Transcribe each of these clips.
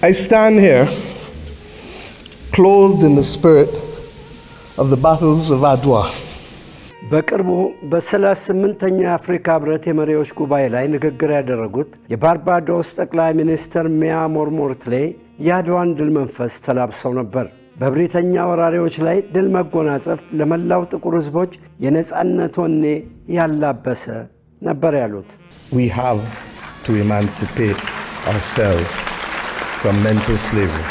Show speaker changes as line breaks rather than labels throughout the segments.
I stand here clothed in the spirit of the battles of Adwa.
በቅርቡ በ38ኛ አፍሪካ ህብረት የመሪዎች ጉባኤ ላይ ንግግር ያደረጉት የባርባዶስ ጠቅላይ ሚኒስትር ሚያ ሞርሞርትሌ የአድዋን ድል መንፈስ ተላብሰው ነበር። በብሪተኛ ወራሪዎች ላይ ድል መጎናጸፍ ለመላው ጥቁር ህዝቦች የነጻነት ወኔ ያላበሰ ነበር ያሉት።
We have to emancipate ourselves from mental slavery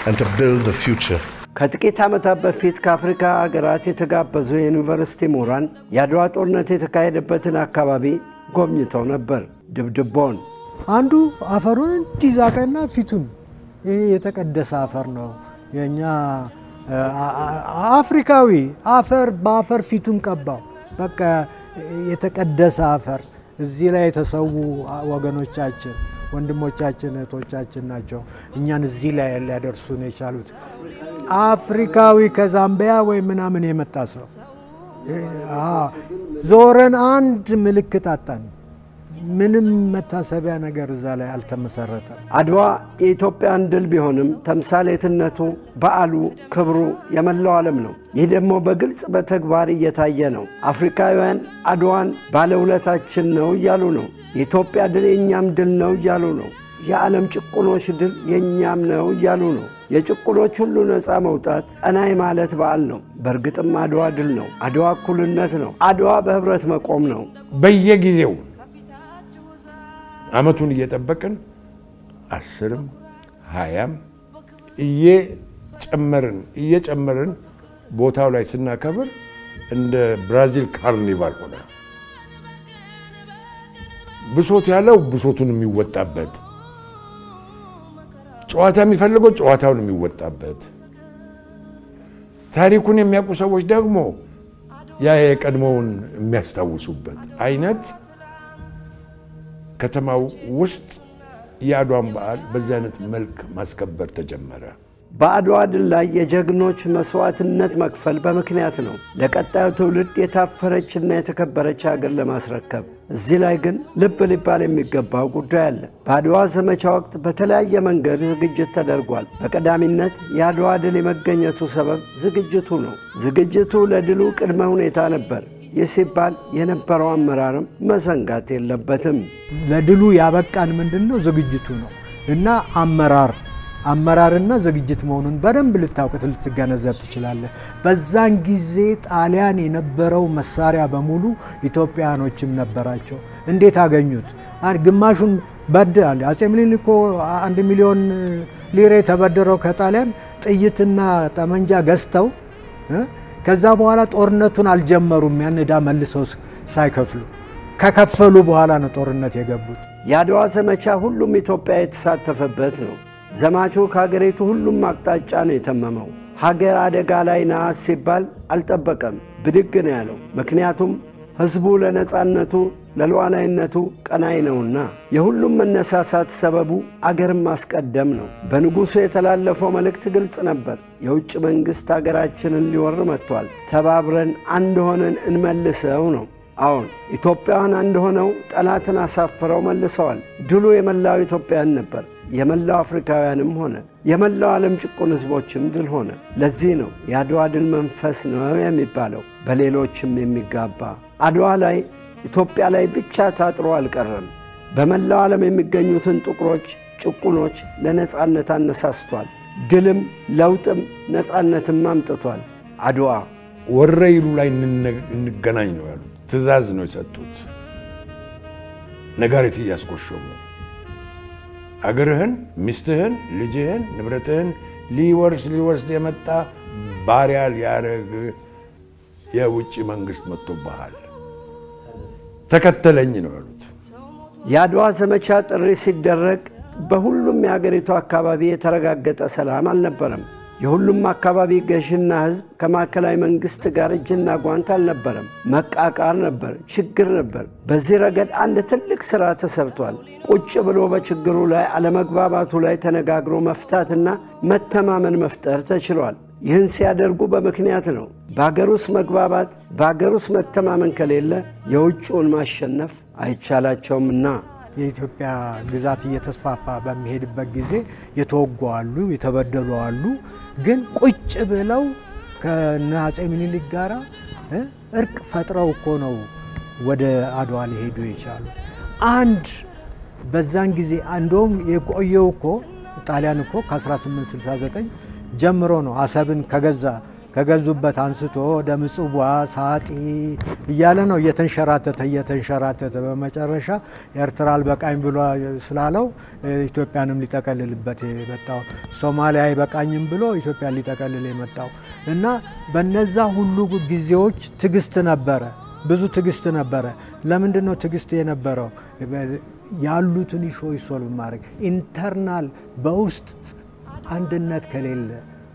and to build the future.
ከጥቂት ዓመታት በፊት ከአፍሪካ ሀገራት የተጋበዙ የዩኒቨርሲቲ ምሁራን የአድዋ ጦርነት የተካሄደበትን አካባቢ ጎብኝተው ነበር። ድብድቦን
አንዱ አፈሩን እንዲዛቀና ፊቱን ይሄ የተቀደሰ አፈር ነው የኛ አፍሪካዊ አፈር በአፈር ፊቱን ቀባው በቃ የተቀደሰ አፈር እዚህ ላይ የተሰዉ ወገኖቻችን ወንድሞቻችን እህቶቻችን ናቸው እኛን እዚህ ላይ ሊያደርሱን የቻሉት አፍሪካዊ ከዛምቢያ ወይ ምናምን የመጣ ሰው ዞረን አንድ ምልክት አጣን ምንም መታሰቢያ ነገር እዛ ላይ አልተመሰረተም።
አድዋ የኢትዮጵያን ድል ቢሆንም ተምሳሌትነቱ በዓሉ ክብሩ የመላው ዓለም ነው። ይህ ደግሞ በግልጽ በተግባር እየታየ ነው። አፍሪካውያን አድዋን ባለውለታችን ነው እያሉ ነው። የኢትዮጵያ ድል የኛም ድል ነው እያሉ ነው። የዓለም ጭቁኖች ድል የኛም ነው እያሉ ነው። የጭቁኖች ሁሉ ነፃ መውጣት ቀናይ ማለት በዓል ነው። በእርግጥም አድዋ ድል ነው። አድዋ እኩልነት ነው። አድዋ በህብረት መቆም ነው።
በየጊዜው አመቱን እየጠበቅን 10ም 20ም እየጨመርን ቦታው ላይ ስናከብር እንደ ብራዚል ካርኒቫል ሆነ። ብሶት ያለው ብሶቱን የሚወጣበት ጨዋታ የሚፈልገው ጨዋታውን የሚወጣበት ታሪኩን የሚያውቁ ሰዎች ደግሞ ያ የቀድሞውን የሚያስታውሱበት አይነት ከተማው ውስጥ የአድዋን በዓል በዚህ አይነት መልክ ማስከበር ተጀመረ።
በአድዋ ድል ላይ የጀግኖች መስዋዕትነት መክፈል በምክንያት ነው ለቀጣዩ ትውልድ የታፈረችና የተከበረች ሀገር ለማስረከብ። እዚህ ላይ ግን ልብ ሊባል የሚገባው ጉዳይ አለ። በአድዋ ዘመቻ ወቅት በተለያየ መንገድ ዝግጅት ተደርጓል። በቀዳሚነት የአድዋ ድል የመገኘቱ ሰበብ ዝግጅቱ ነው። ዝግጅቱ ለድሉ ቅድመ ሁኔታ ነበር። የሲባል የነበረው አመራርም መዘንጋት የለበትም።
ለድሉ ያበቃን ምንድነው? ዝግጅቱ ነው እና አመራርና ዝግጅት መሆኑን በደንብ ልትገነዘብ ትችላለህ። በዛን ጊዜ ጣሊያን የነበረው መሳሪያ በሙሉ ኢትዮጵያኖችም ነበራቸው። እንዴት አገኙት? ግማሹን በደል አጼ ምኒልክ እኮ 1 ሚሊዮን ሊሬ ተበደረው ከጣሊያን ጥይትና ጠመንጃ ገዝተው ከዛ በኋላ ጦርነቱን አልጀመሩም። ያን ዕዳ መልሰው ሳይከፍሉ ከከፈሉ በኋላ ነው ጦርነት የገቡት።
የአድዋ ዘመቻ ሁሉም ኢትዮጵያ የተሳተፈበት ነው። ዘማቹ ከሀገሪቱ ሁሉም አቅጣጫ ነው የተመመው። ሀገር አደጋ ላይ ናት ሲባል አልጠበቀም፣ ብድግ ነው ያለው። ምክንያቱም ህዝቡ ለነጻነቱ ለሉዓላዊነቱ ቀናይ ነውና። የሁሉም መነሳሳት ሰበቡ አገርን ማስቀደም ነው። በንጉሱ የተላለፈው መልእክት ግልጽ ነበር። የውጭ መንግስት ሀገራችንን ሊወር መጥቷል፣ ተባብረን አንድ ሆነን እንመልሰው ነው። አሁን ኢትዮጵያውያን አንድ ሆነው ጠላትን አሳፍረው መልሰዋል። ድሉ የመላው ኢትዮጵያን ነበር። የመላው አፍሪካውያንም ሆነ የመላው ዓለም ጭቁን ህዝቦችም ድል ሆነ። ለዚህ ነው የአድዋ ድል መንፈስ ነው የሚባለው በሌሎችም የሚጋባ። አድዋ ላይ ኢትዮጵያ ላይ ብቻ ታጥሮ አልቀረም። በመላው ዓለም የሚገኙትን ጥቁሮች ጭቁኖች ለነጻነት አነሳስቷል። ድልም ለውጥም ነጻነትም አምጥቷል። አድዋ
ወረይሉ ላይ እንገናኝ ነው ያሉት። ትእዛዝ ነው የሰጡት። ነጋሪት እያስቆሸሙ አገርህን፣ ሚስትህን፣ ልጅህን፣ ንብረትህን ሊወርስ የመጣ ባሪያ ሊያረግ የውጭ መንግስት መጥቶብሃል፣ ተከተለኝ ነው ያሉት።
የአድዋ ዘመቻ ጥሪ ሲደረግ በሁሉም የሀገሪቱ አካባቢ የተረጋገጠ ሰላም አልነበረም። የሁሉም አካባቢ ገዥና ህዝብ ከማዕከላዊ መንግስት ጋር እጅና ጓንት አልነበረም። መቃቃር ነበር፣ ችግር ነበር። በዚህ ረገድ አንድ ትልቅ ሥራ ተሰርቷል። ቁጭ ብሎ በችግሩ ላይ አለመግባባቱ ላይ ተነጋግሮ መፍታትና መተማመን መፍጠር ተችሏል። ይህን ሲያደርጉ በምክንያት ነው። በአገር ውስጥ መግባባት በአገር ውስጥ መተማመን ከሌለ የውጭውን ማሸነፍ አይቻላቸውምና
የኢትዮጵያ ግዛት እየተስፋፋ በሚሄድበት ጊዜ የተወጉ አሉ፣ የተበደሉ አሉ። ግን ቁጭ ብለው ከአፄ ምኒልክ ጋራ እርቅ ፈጥረው እኮ ነው ወደ አድዋ ሊሄዱ የቻሉ። አንድ በዛን ጊዜ እንደውም የቆየው እኮ ጣሊያን እኮ ከ1869 ጀምሮ ነው አሰብን ከገዙበት አንስቶ ወደ ምጽዋ ሳጢ እያለ ነው እየተንሸራተተ በመጨረሻ ኤርትራ አልበቃኝ ብሎ ስላለው ኢትዮጵያንም ሊጠቀልልበት የመጣው ሶማሊያ አይበቃኝም ብሎ ኢትዮጵያን ሊጠቀልል የመጣው እና በነዛ ሁሉ ጊዜዎች ትግስት ነበረ፣ ብዙ ትግስት ነበረ። ለምንድን ነው ትግስት የነበረው? ያሉትን ኢሹዎች ሶልቭ ማድረግ ኢንተርናል በውስጥ አንድነት ከሌለ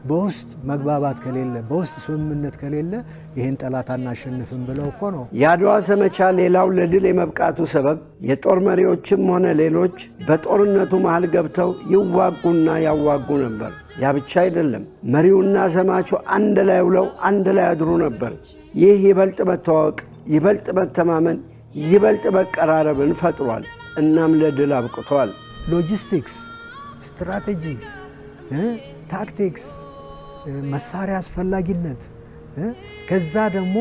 በውስጥ መግባባት ከሌለ በውስጥ ስምምነት ከሌለ ይሄን ጠላት አናሸንፍም ብለው እኮ ነው።
የአድዋ ዘመቻ ሌላው ለድል የመብቃቱ ሰበብ የጦር መሪዎችም ሆነ ሌሎች በጦርነቱ መሃል ገብተው ይዋጉና ያዋጉ ነበር። ያ ብቻ አይደለም፣ መሪውና ዘማቹ አንድ ላይ ውለው አንድ ላይ አድሩ ነበር። ይህ ይበልጥ መተዋወቅ፣ ይበልጥ መተማመን፣ ይበልጥ መቀራረብን ፈጥሯል። እናም ለድል አብቅቷል።
ሎጂስቲክስ፣ ስትራቴጂ፣ ታክቲክስ፣ መሳሪያ አስፈላጊነት ከዛ ደግሞ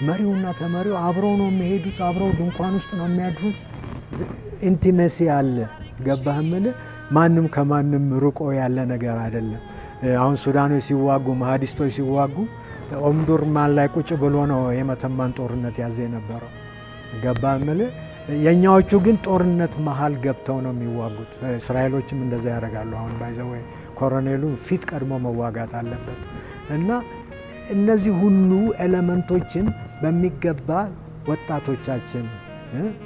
መሪውና ተመሪው አብረው ነው የሚሄዱት፣ አብረው ድንኳን ውስጥ ነው የሚያድሩት። ኢንቲሜሲ አለ። ገባህምን? ማንም ከማንም ርቆ ያለ ነገር አይደለም። አሁን ሱዳኖች ሲዋጉ፣ ማህዲስቶች ሲዋጉ ኦምዱርማን ላይ ቁጭ ብሎ ነው የመተማን ጦርነት ያዘ የነበረው። ገባህምን? የኛዎቹ ግን ጦርነት መሃል ገብተው ነው የሚዋጉት። እስራኤሎችም እንደዛ ያደርጋሉ። አሁን ባይዘው ኮሎኔሉ ፊት ቀድሞ መዋጋት አለበት እና እነዚህ ሁሉ ኤሌመንቶችን በሚገባ ወጣቶቻችን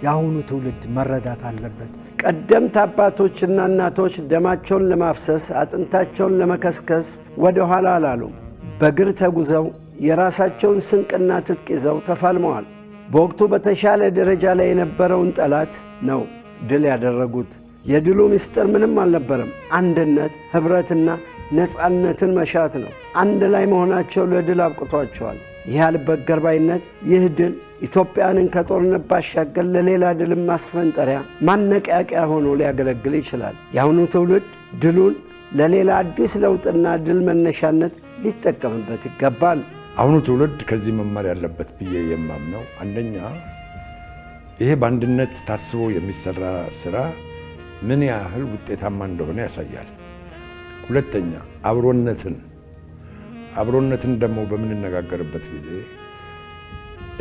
ያሁኑ ትውልድ መረዳት አለበት።
ቀደምት አባቶችና እናቶች ደማቸውን ለማፍሰስ አጥንታቸውን ለመከስከስ ወደ ኋላ አላሉም። በእግር ተጉዘው የራሳቸውን ስንቅና ትጥቅ ይዘው ተፋልመዋል። በወቅቱ በተሻለ ደረጃ ላይ የነበረውን ጠላት ነው ድል ያደረጉት። የድሉ ምስጢር ምንም አልነበረም። አንድነት፣ ህብረትና ነፃነትን መሻት ነው። አንድ ላይ መሆናቸው ለድል አብቅቷቸዋል። ይህ አልበገር ባይነት፣ ይህ ድል ኢትዮጵያንን ከጦርነት ባሻገር ለሌላ ድል ማስፈንጠሪያ ማነቃቂያ ሆኖ ሊያገለግል ይችላል። የአሁኑ ትውልድ ድሉን ለሌላ አዲስ ለውጥና ድል መነሻነት ሊጠቀምበት ይገባል።
አሁኑ ትውልድ ከዚህ መማር ያለበት ብዬ የማምነው አንደኛ ይሄ በአንድነት ታስቦ የሚሰራ ስራ ምን ያህል ውጤታማ እንደሆነ ያሳያል። ሁለተኛ አብሮነትን ደግሞ በምንነጋገርበት ጊዜ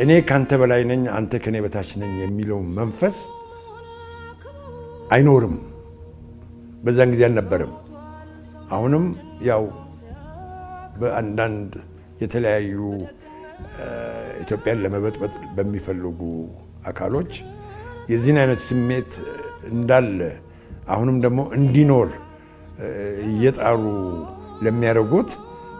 እኔ ካንተ በላይ ነኝ አንተ ከኔ በታች ነኝ የሚለው መንፈስ አይኖርም። በዛን ጊዜ አልነበረም። አሁንም ያው በአንዳንድ የተለያዩ ኢትዮጵያን ለመበጥበጥ በሚፈልጉ አካሎች የዚህን አይነት ስሜት እንዳለ አሁንም ደግሞ እንዲኖር እየጣሩ ለሚያደርጉት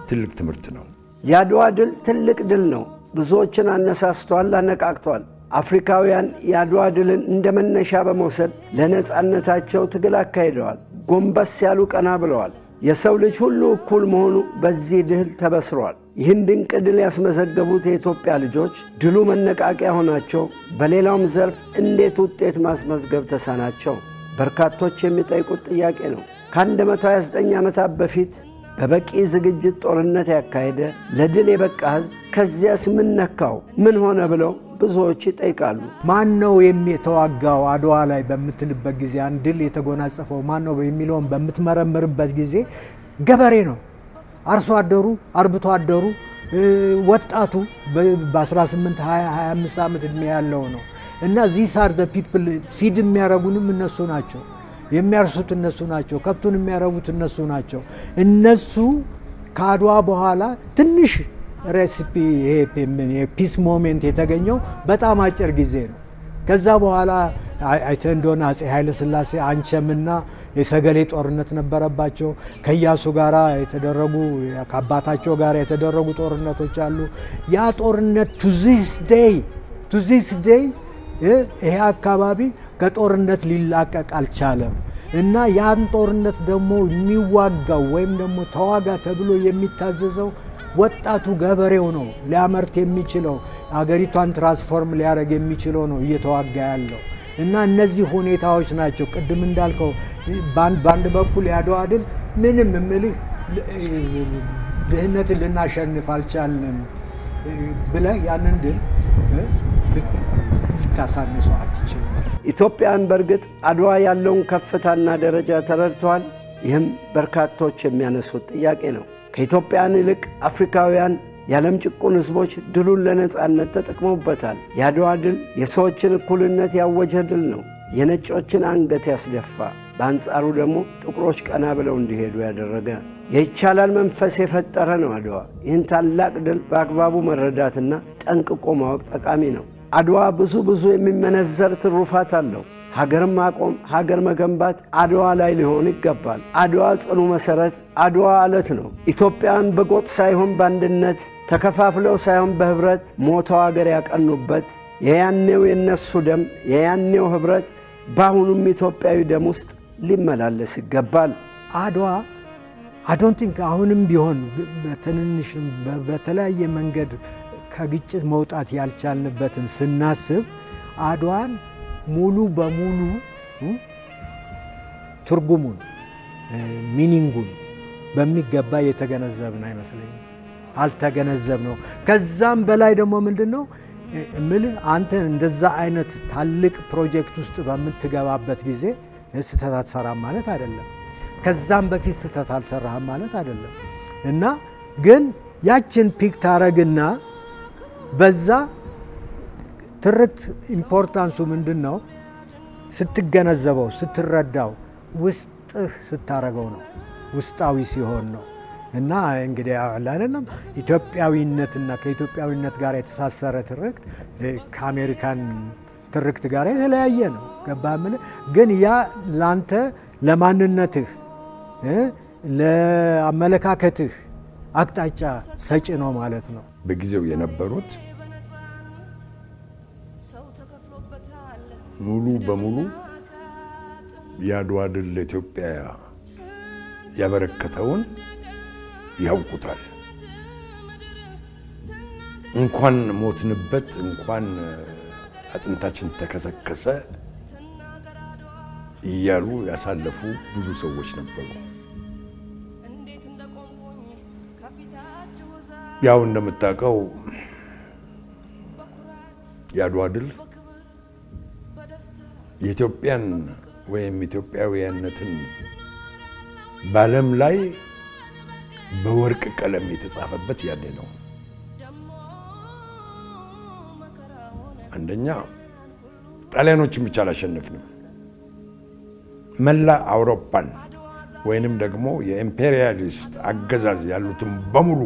ትልቅ ትምህርት ነው።
የአድዋ ድል ትልቅ ድል ነው። ብዙዎችን አነሳስቷል፣ አነቃቅቷል። አፍሪካውያን የአድዋ ድልን እንደ መነሻ በመውሰድ ለነፃነታቸው ትግል አካሂደዋል። ጎንበስ ያሉ ቀና ብለዋል። የሰው ልጅ ሁሉ እኩል መሆኑ በዚህ ድል ተበስሯል። ይህን ድንቅ ድል ያስመዘገቡት የኢትዮጵያ ልጆች ድሉ መነቃቂያ ሆናቸው በሌላውም ዘርፍ እንዴት ውጤት ማስመዝገብ ተሳናቸው? በርካቶች የሚጠይቁት ጥያቄ ነው። ከ129 ዓመታት በፊት በበቂ ዝግጅት ጦርነት ያካሄደ ለድል የበቃ ሕዝብ ከዚያስ ምን ነካው? ምን ሆነ ብለው ብዙዎች ይጠይቃሉ።
ማን ነው የተዋጋው አድዋ ላይ በምትልበት ጊዜ አንድ ድል የተጎናጸፈው ማን ነው የሚለውን በምትመረምርበት ጊዜ ገበሬ ነው። አርሶ አደሩ፣ አርብቶ አደሩ፣ ወጣቱ በ18 20 25 ዓመት እድሜ ያለው ነው እና these are the people ፊድ የሚያረጉንም እነሱ ናቸው። የሚያርሱት እነሱ ናቸው። ከብቱን የሚያረቡት እነሱ ናቸው። እነሱ ከአድዋ በኋላ ትንሽ ሬሲፒ የፒስ ሞሜንት የተገኘው በጣም አጭር ጊዜ ነው። ከዛ በኋላ አይተ እንደሆነ አፄ ኃይለ ሥላሴ አንቸምና የሰገሌ ጦርነት ነበረባቸው። ከኢያሱ ጋር የተደረጉ ከአባታቸው ጋር የተደረጉ ጦርነቶች አሉ። ያ ጦርነት to this day ይሄ አካባቢ ከጦርነት ሊላቀቅ አልቻለም እና ያን ጦርነት ደግሞ የሚዋጋው ወይም ደግሞ ተዋጋ ተብሎ የሚታዘዘው ወጣቱ ገበሬው ነው። ሊያመርት የሚችለው አገሪቷን ትራንስፎርም ሊያደርግ የሚችለው ነው እየተዋጋ ያለው እና እነዚህ ሁኔታዎች ናቸው ቅድም እንዳልከው ባንድ በኩል ያድዋ ድል ምንም እምልህ ድህነትን ልናሸንፍ አልቻልንም ብለህ ያንን ድል ልታሳንሰው አትችልም።
ኢትዮጵያን በርግጥ አድዋ ያለውን ከፍታና ደረጃ ተረድቷል። ይህም በርካቶች የሚያነሱት ጥያቄ ነው። ከኢትዮጵያን ይልቅ አፍሪካውያን የዓለም ጭቁን ህዝቦች ድሉን ለነጻነት ተጠቅመውበታል። የአድዋ ድል የሰዎችን እኩልነት ያወጀ ድል ነው። የነጮችን አንገት ያስደፋ፣ በአንጻሩ ደግሞ ጥቁሮች ቀና ብለው እንዲሄዱ ያደረገ የይቻላል መንፈስ የፈጠረ ነው አድዋ። ይህን ታላቅ ድል በአግባቡ መረዳትና ጠንቅቆ ማወቅ ጠቃሚ ነው። አድዋ ብዙ የሚመነዘር ትሩፋት አለው። ሀገር ማቆም፣ ሀገር መገንባት አድዋ ላይ ሊሆን ይገባል። አድዋ ጽኑ መሰረት፣ አድዋ አለት ነው። ኢትዮጵያን በጎጥ ሳይሆን በአንድነት ተከፋፍለው ሳይሆን በህብረት ሞተው ሀገር ያቀኑበት የያኔው የነሱ ደም የያኔው ህብረት በአሁኑም ኢትዮጵያዊ ደም ውስጥ ሊመላለስ ይገባል።
አድዋ I don't think አሁንም ቢሆን በትንንሽ በተለያየ መንገድ ከግጭት መውጣት ያልቻልንበትን ስናስብ አድዋን ሙሉ በሙሉ ትርጉሙን ሚኒንጉን በሚገባ የተገነዘብን አይመስለኝም። አልተገነዘብነው። ከዛም በላይ ደግሞ ምንድነው እምልህ አንተ እንደዛ አይነት ታልቅ ፕሮጀክት ውስጥ በምትገባበት ጊዜ ስህተት አትሰራም ማለት አይደለም። ከዛም በፊት ስህተት አልሰራህም ማለት አይደለም። እና ግን ያችን ፒክ ታረግና በዛ ትርክት ኢምፖርታንሱ ምንድነው ስትገነዘበው ስትረዳው ውስጥህ ስታረገው ነው፣ ውስጣዊ ሲሆን ነው። እና እንግዲህ አይደለም ኢትዮጵያዊነትና ከኢትዮጵያዊነት ጋር የተሳሰረ ትርክት ከአሜሪካን ትርክት ጋር የተለያየ ነው። ገባምን? ግን ያ ላንተ ለማንነትህ ለአመለካከትህ አቅጣጫ ሰጪ ነው ማለት ነው።
በጊዜው የነበሩት ሙሉ በሙሉ የአድዋ ድል ለኢትዮጵያ ያበረከተውን ያውቁታል። እንኳን ሞትንበት እንኳን አጥንታችን ተከሰከሰ እያሉ ያሳለፉ ብዙ ሰዎች ነበሩ። ያው እንደምታውቀው የአድዋ ድል የኢትዮጵያን ወይም ኢትዮጵያዊያነትን በዓለም ላይ በወርቅ ቀለም የተጻፈበት ያኔ ነው። አንደኛ ጣሊያኖችን ብቻ አላሸነፍንም፣ መላ አውሮፓን ወይንም ደግሞ የኢምፔሪያሊስት አገዛዝ ያሉትን በሙሉ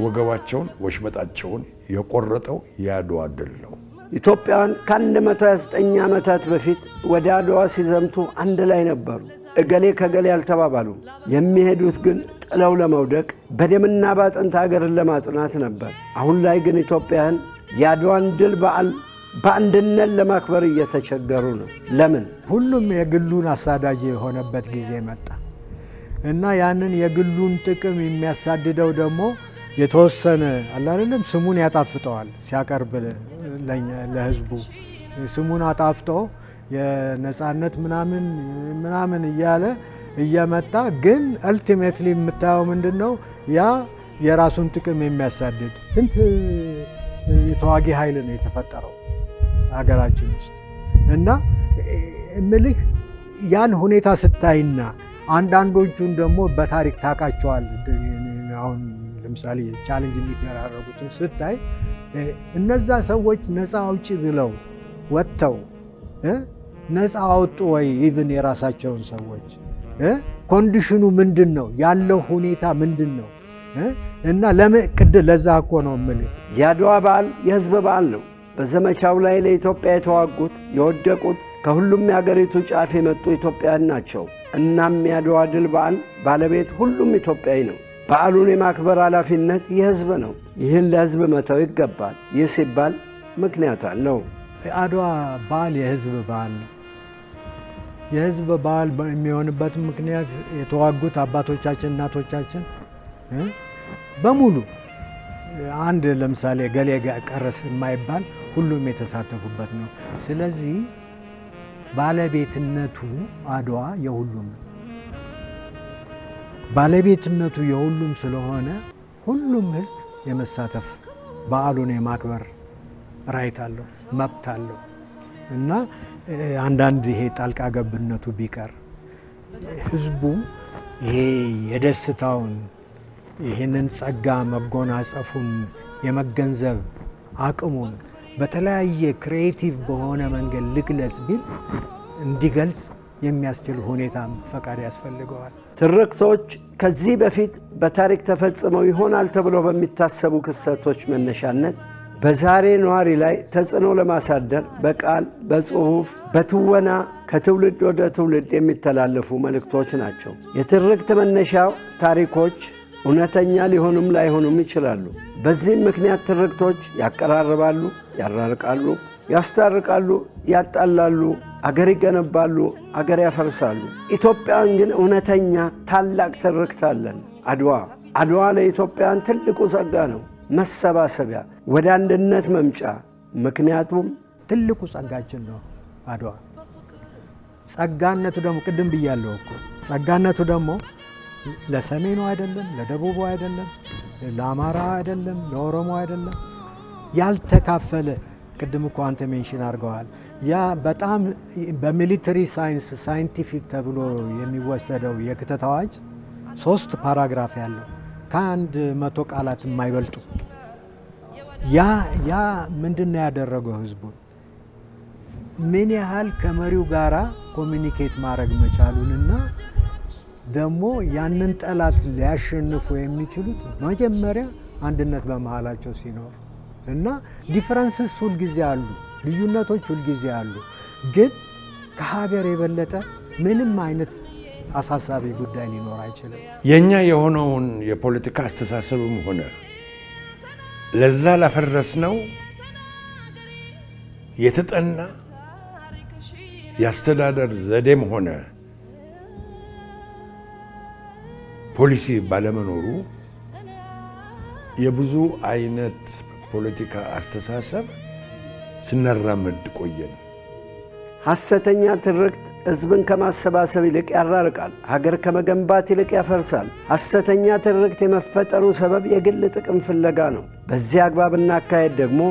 ወገባቸውን ወሽመጣቸውን የቆረጠው የአድዋ ድል ነው።
ኢትዮጵያን ከ129 ዓመታት በፊት ወደ አድዋ ሲዘምቱ አንድ ላይ ነበሩ። እገሌ ከገሌ ያልተባባሉ። የሚሄዱት ግን ጥለው ለመውደቅ በደምና ባጥንት ሀገርን ለማጽናት ነበር። አሁን ላይ ግን ኢትዮጵያን የአድዋን ድል በዓል በአንድነት ለማክበር እየተቸገሩ ነው። ለምን?
ሁሉም የግሉን አሳዳጅ የሆነበት ጊዜ መጣ እና ያንን የግሉን ጥቅም የሚያሳድደው ደግሞ የተወሰነ አይደለም ስሙን ያጣፍጠዋል። ሲያቀርብ ለህዝቡ ስሙን አጣፍጦ የነጻነት ምናምን እያለ እየመጣ ግን አልቲሜትሊ የምታየው ምንድነው ያ የራሱን ጥቅም የሚያሳድድ ስንት የተዋጊ ኃይል ነው የተፈጠረው ሀገራችን ውስጥ። እና እምልህ ያን ሁኔታ ስታይና አንዳንዶቹን ደግሞ በታሪክ ታቃቸዋል። አሁን ለምሳሌ ቻሌንጅ የሚያደርጉትን ስታይ እነዛ ሰዎች ነፃ አውጪ ብለው ወጥተው ነፃ አውጡ ወይ ኢቭን የራሳቸውን ሰዎች ኮንዲሽኑ ምንድነው ያለው ሁኔታ ምንድነው? እና ለዛ እኮ ነው የምልህ
የአድዋ በዓል የህዝብ በዓል ነው። በዘመቻው ላይ ለኢትዮጵያ የተዋጉት የወደቁት ከሁሉም የሀገሪቱ ጫፍ የመጡ ኢትዮጵያውያን ናቸው። እናም የአድዋ ድል በዓል ባለቤት ሁሉም ኢትዮጵያዊ ነው። በዓሉን የማክበር ኃላፊነት የህዝብ ነው። ይህን ለህዝብ መተው ይገባል። ይህ ሲባል ምክንያት አለው።
አድዋ በዓል የህዝብ በዓል ነው። የህዝብ በዓል የሚሆንበት ምክንያት የተዋጉት አባቶቻችን እናቶቻችን በሙሉ አንድ ለምሳሌ ገሌ ቀረስ የማይባል ሁሉም የተሳተፉበት ነው። ስለዚህ ባለቤትነቱ አድዋ የሁሉም ነው። ባለቤትነቱ የሁሉም ስለሆነ ሁሉም ህዝብ የመሳተፍ በዓሉን የማክበር ራይት አለው፣ መብት አለው እና አንዳንድ ይሄ ጣልቃ ገብነቱ ቢቀር ህዝቡ ይሄ የደስታውን ይሄንን ጸጋ መጎናጸፉን የመገንዘብ አቅሙን በተለያየ ክሪኤቲቭ በሆነ መንገድ ልግለጽ ቢል እንዲገልጽ የሚያስችል ሁኔታም ፈቃድ ያስፈልገዋል።
ትርክቶች ከዚህ በፊት በታሪክ ተፈጽመው ይሆናል ተብሎ በሚታሰቡ ክስተቶች መነሻነት በዛሬ ነዋሪ ላይ ተጽዕኖ ለማሳደር በቃል፣ በጽሁፍ፣ በትወና ከትውልድ ወደ ትውልድ የሚተላለፉ መልእክቶች ናቸው። የትርክት መነሻው ታሪኮች እውነተኛ ሊሆኑም ላይሆኑም ይችላሉ። በዚህም ምክንያት ትርክቶች ያቀራርባሉ፣ ያራርቃሉ፣ ያስታርቃሉ፣ ያጣላሉ፣ አገር ይገነባሉ፣ አገር ያፈርሳሉ። ኢትዮጵያን ግን እውነተኛ ታላቅ ትርክት አለን። አድዋ ለኢትዮጵያን ትልቁ ጸጋ ነው፣ መሰባሰቢያ፣ ወደ አንድነት መምጫ። ምክንያቱም
ትልቁ ጸጋችን ነው አድዋ። ጸጋነቱ ደግሞ ቅድም ብያለሁ እኮ ጸጋነቱ ደግሞ ለሰሜኑ አይደለም፣ ለደቡቡ አይደለም፣ ለአማራ አይደለም፣ ለኦሮሞ አይደለም፣ ያልተካፈለ ቅድም እኮ አንተ ሜንሽን አድርገዋል። ያ በጣም በሚሊተሪ ሳይንስ ሳይንቲፊክ ተብሎ የሚወሰደው የክተት አዋጅ 3 ፓራግራፍ ያለው ከ100 ቃላት የማይበልጡ ያ ምንድነው ያደረገው? ህዝቡን ምን ያህል ከመሪው ጋራ ኮሚኒኬት ማድረግ መቻሉንና ደግሞ ያንን ጠላት ሊያሸንፉ የሚችሉት መጀመሪያ አንድነት በመሃላቸው ሲኖር እና ዲፈረንስስ ሁሉ ጊዜ አሉ፣ ልዩነቶች ሁሉ ጊዜ አሉ። ግን ከሀገር የበለጠ ምንም አይነት አሳሳቢ ጉዳይ ሊኖር አይችልም።
የኛ የሆነውን የፖለቲካ አስተሳሰብም ሆነ ለዛ ላፈረስነው የተጠና ያስተዳደር ዘዴም ሆነ ፖሊሲ ባለመኖሩ የብዙ አይነት ፖለቲካ አስተሳሰብ ስናራመድ ቆየን።
ሐሰተኛ ትርክት ህዝብን ከማሰባሰብ ይልቅ ያራርቃል፣ ሀገር ከመገንባት ይልቅ ያፈርሳል። ሐሰተኛ ትርክት የመፈጠሩ ሰበብ የግል ጥቅም ፍለጋ ነው። በዚህ አግባብና አካሄድ ደግሞ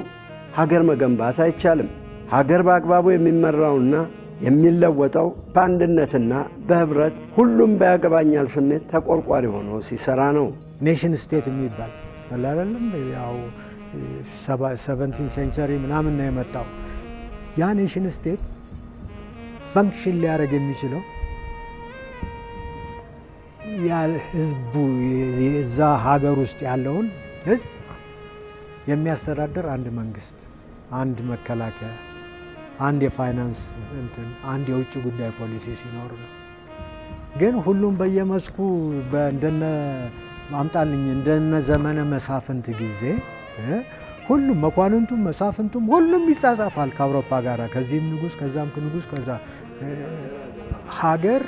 ሀገር መገንባት አይቻልም። ሀገር በአግባቡ የሚመራውና የሚለወጠው በአንድነትና በህብረት ሁሉም በያገባኛል ስሜት ተቆርቋሪ ሆኖ ሲሰራ ነው።
ኔሽን ስቴት የሚባል አይደለም ያው 17th ሴንቸሪ ምናምን ነው የመጣው። ያ ኔሽን ስቴት ፈንክሽን ሊያደርግ የሚችለው ያ ህዝቡ የዛ ሀገር ውስጥ ያለውን ህዝብ የሚያስተዳድር አንድ መንግስት፣ አንድ መከላከያ፣ አንድ የፋይናንስ እንትን፣ አንድ የውጭ ጉዳይ ፖሊሲ ሲኖር ነው። ግን ሁሉም በየመስኩ እንደነ ማምጣልኝ እንደነ ዘመነ መሳፍንት ጊዜ ሁሉም መኳንንቱም መሳፍንቱም ሁሉም ይጻጻፋል ከአውሮፓ ጋር፣ ከዚህም ንጉስ ከዛም ንጉስ ከዛ ሀገር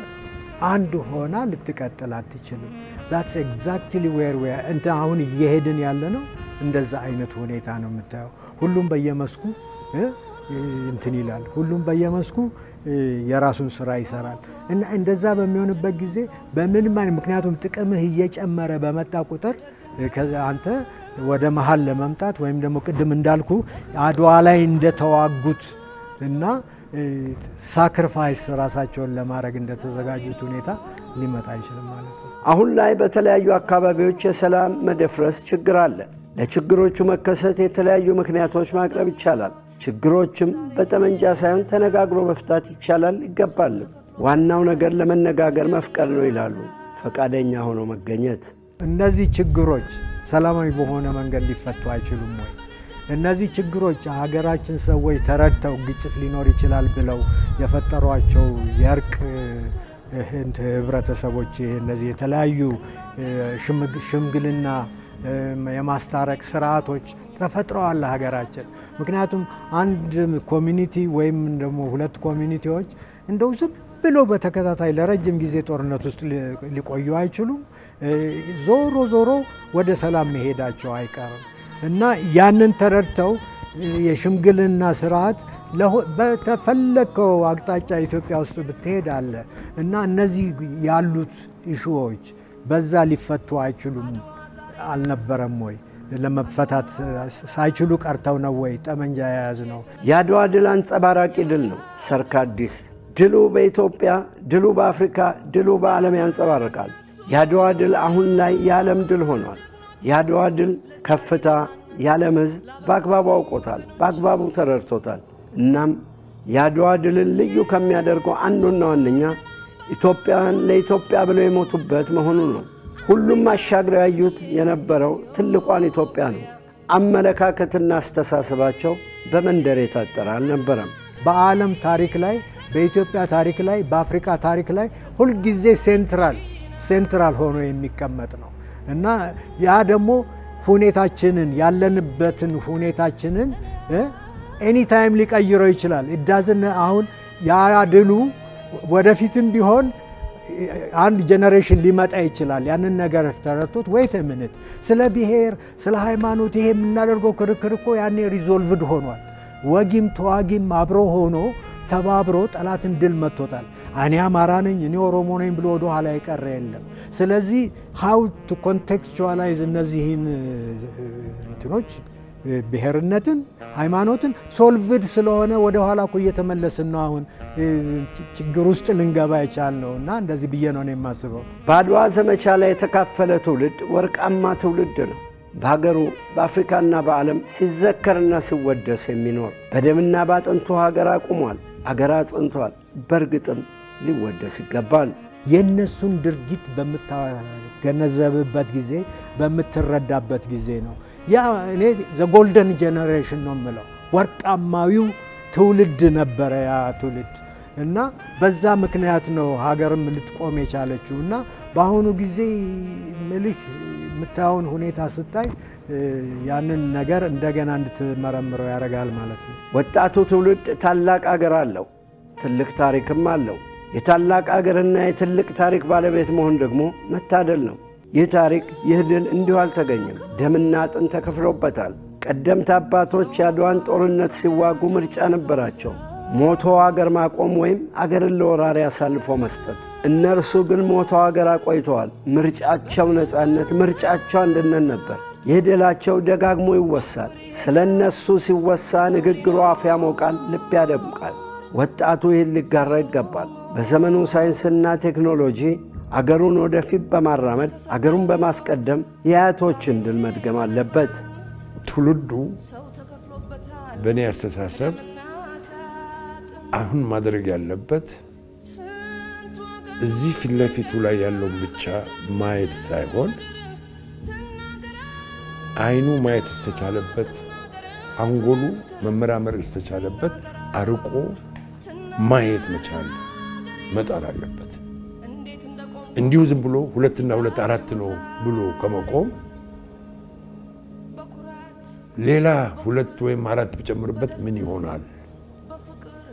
አንድ ሆና ልትቀጥል አትችልም። that's exactly where we are እንት አሁን እየሄድን ያለ ነው። እንደዛ አይነት ሁኔታ ነው የምታየው። ሁሉም በየመስኩ እንትን ይላል፣ ሁሉም በየመስኩ የራሱን ስራ ይሰራል። እና እንደዛ በሚሆንበት ጊዜ በምን ማለት ምክንያቱም ጥቅምህ እየጨመረ በመጣ ቁጥር አንተ ወደ መሃል ለመምጣት ወይም ደግሞ ቅድም እንዳልኩ አድዋ ላይ እንደተዋጉት እና ሳክሪፋይስ ራሳቸውን ለማድረግ እንደተዘጋጁት ሁኔታ ሊመጣ አይችልም ማለት ነው።
አሁን ላይ በተለያዩ አካባቢዎች የሰላም መደፍረስ ችግር አለ። ለችግሮቹ መከሰት የተለያዩ ምክንያቶች ማቅረብ ይቻላል። ችግሮችም በጠመንጃ ሳይሆን ተነጋግሮ መፍታት ይቻላል ይገባል። ዋናው ነገር ለመነጋገር መፍቀድ ነው ይላሉ። ፈቃደኛ ሆኖ መገኘት።
እነዚህ ችግሮች ሰላማዊ በሆነ መንገድ ሊፈቱ አይችሉም ወይ? እነዚህ ችግሮች ሀገራችን ሰዎች ተረድተው ግጭት ሊኖር ይችላል ብለው የፈጠሯቸው የእርቅ ህብረተሰቦች እነዚህ የተለያዩ ሽምግልና የማስታረቅ ስርዓቶች ተፈጥረዋል ሀገራችን። ምክንያቱም አንድ ኮሚኒቲ ወይም ደግሞ ሁለት ኮሚኒቲዎች እንደው ዝም ብለው በተከታታይ ለረጅም ጊዜ ጦርነት ውስጥ ሊቆዩ አይችሉም። ዞሮ ወደ ሰላም መሄዳቸው አይቀርም እና ያንን ተረድተው የሽምግልና ስርዓት በተፈለከው አቅጣጫ ኢትዮጵያ ውስጥ ብትሄድ አለ እና እነዚህ ያሉት ኢሹዎች በዛ ሊፈቱ አይችሉም አልነበረም ወይ? ለመፈታት ሳይችሉ ቀርተው ነው ወይ ጠመንጃ ያያዝ ነው?
የአድዋ ድል አንጸባራቂ ድል ነው። ሰርካዲስ ድሉ በኢትዮጵያ፣ ድሉ በአፍሪካ፣ ድሉ በዓለም ያንጸባርቃል። የአድዋ ድል አሁን ላይ የዓለም ድል ሆኗል። የአድዋ ድል ከፍታ የዓለም ሕዝብ በአግባቡ አውቆታል፣ በአግባቡ ተረድቶታል። እናም የአድዋ ድልን ልዩ ከሚያደርገው አንዱና ዋነኛ ኢትዮጵያውያን ለኢትዮጵያ ብለው የሞቱበት መሆኑ ነው። ሁሉም አሻግረው ያዩት የነበረው ትልቋን ኢትዮጵያ ነው። አመለካከትና አስተሳሰባቸው በመንደር የታጠረ አልነበረም።
በዓለም ታሪክ ላይ፣ በኢትዮጵያ ታሪክ ላይ፣ በአፍሪካ ታሪክ ላይ ሁልጊዜ ሴንትራል ሆኖ የሚቀመጥ ነው እና ያ ደግሞ ሁኔታችንን ያለንበትን ሁኔታችንን ኤኒ ታይም ሊቀይረው ይችላል። እዳዝን አሁን ያ ድሉ ወደፊትም ቢሆን አንድ ጀነሬሽን ሊመጣ ይችላል። ያንን ነገር ተረድቶት ወይት ምንት ስለ ብሔር ስለ ሃይማኖት ይሄ የምናደርገው ክርክር እኮ ያኔ ሪዞልቭድ ሆኗል። ወጊም ተዋጊም አብሮ ሆኖ ተባብሮ ጠላትን ድል መጥቶታል። እኔ አማራ ነኝ እኔ ኦሮሞ ነኝ ብሎ ወደ ኋላ ይቀር የለም። ስለዚህ how to contextualize እነዚህን እንትኖች ብሔርነትን ሃይማኖትን ሶልቭድ ስለሆነ ወደ ኋላ እኮ እየተመለስን ነው። አሁን ችግር ውስጥ ልንገባ ይቻልነው እና እንደዚህ ብዬ ነው የማስበው።
በአድዋ ዘመቻ ላይ የተካፈለ ትውልድ ወርቃማ ትውልድ ነው። በሀገሩ በአፍሪካና በዓለም ሲዘከርና ሲወደስ የሚኖር በደምና ባጥንቱ ሀገር አቁሟል፣ ሀገር አጽንቷል። በእርግጥም ሊወደስ ይገባል።
የነሱን ድርጊት በምታገነዘብበት ጊዜ በምትረዳበት ጊዜ ነው። ያ እኔ ዘ ጎልደን ጄነሬሽን ነው የምለው። ወርቃማዊው ትውልድ ነበረ ያ ትውልድ እና በዛ ምክንያት ነው ሀገርም ልትቆም የቻለችው እና በአሁኑ ጊዜ ምልህ የምታየውን ሁኔታ ስታይ ያንን ነገር እንደገና እንድትመረምረው ያደርጋል ማለት ነው።
ወጣቱ ትውልድ ታላቅ ሀገር አለው፣ ትልቅ ታሪክም አለው። የታላቅ ሀገርና የትልቅ ታሪክ ባለቤት መሆን ደግሞ መታደል ነው። ይህ ታሪክ ይህ ድል እንዲሁ አልተገኘም። ደምና አጥንት ተከፍሎበታል። ቀደምት አባቶች የአድዋን ጦርነት ሲዋጉ ምርጫ ነበራቸው፣ ሞቶ ሀገር ማቆም ወይም አገርን ለወራሪ አሳልፎ መስጠት። እነርሱ ግን ሞቶ ሀገር አቆይተዋል። ምርጫቸው ነፃነት፣ ምርጫቸው አንድነት ነበር። ይህ ድላቸው ደጋግሞ ይወሳል። ስለ እነሱ ሲወሳ ንግግሩ አፍ ያሞቃል፣ ልብ ያደምቃል። ወጣቱ ይህን ሊጋራ ይገባል። በዘመኑ ሳይንስና ቴክኖሎጂ አገሩን ወደፊት በማራመድ አገሩን በማስቀደም የአያቶችን ድል መድገም አለበት።
ትውልዱ በእኔ አስተሳሰብ አሁን ማድረግ ያለበት እዚህ ፊት ለፊቱ ላይ ያለውን ብቻ ማየት ሳይሆን አይኑ ማየት እስተቻለበት፣ አንጎሉ መመራመር እስተቻለበት አርቆ ማየት መቻል መጣር አለበት። እንዲሁ ዝም ብሎ 2 እና 2 4 ነው ብሎ ከመቆም ሌላ 2 ወይም 4 ብጨምርበት ምን ይሆናል?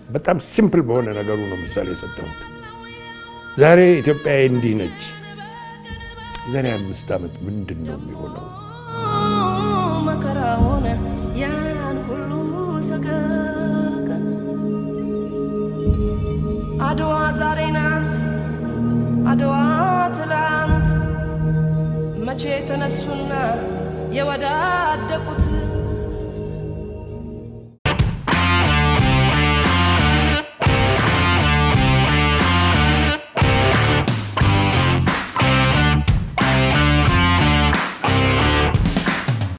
በጣም ሲምፕል በሆነ ነገሩ ነው ምሳሌ የሰጠሁት። ዛሬ ኢትዮጵያ እንዲህ ነች፣ ዛሬ 5 ዓመት ምንድን ነው የሚሆነው?
መከራውን ያን ሁሉ ሰገቀን አድዋ ዛሬ ናት፣ አድዋ ትላንት መቼ ተነሱና የወዳደቁት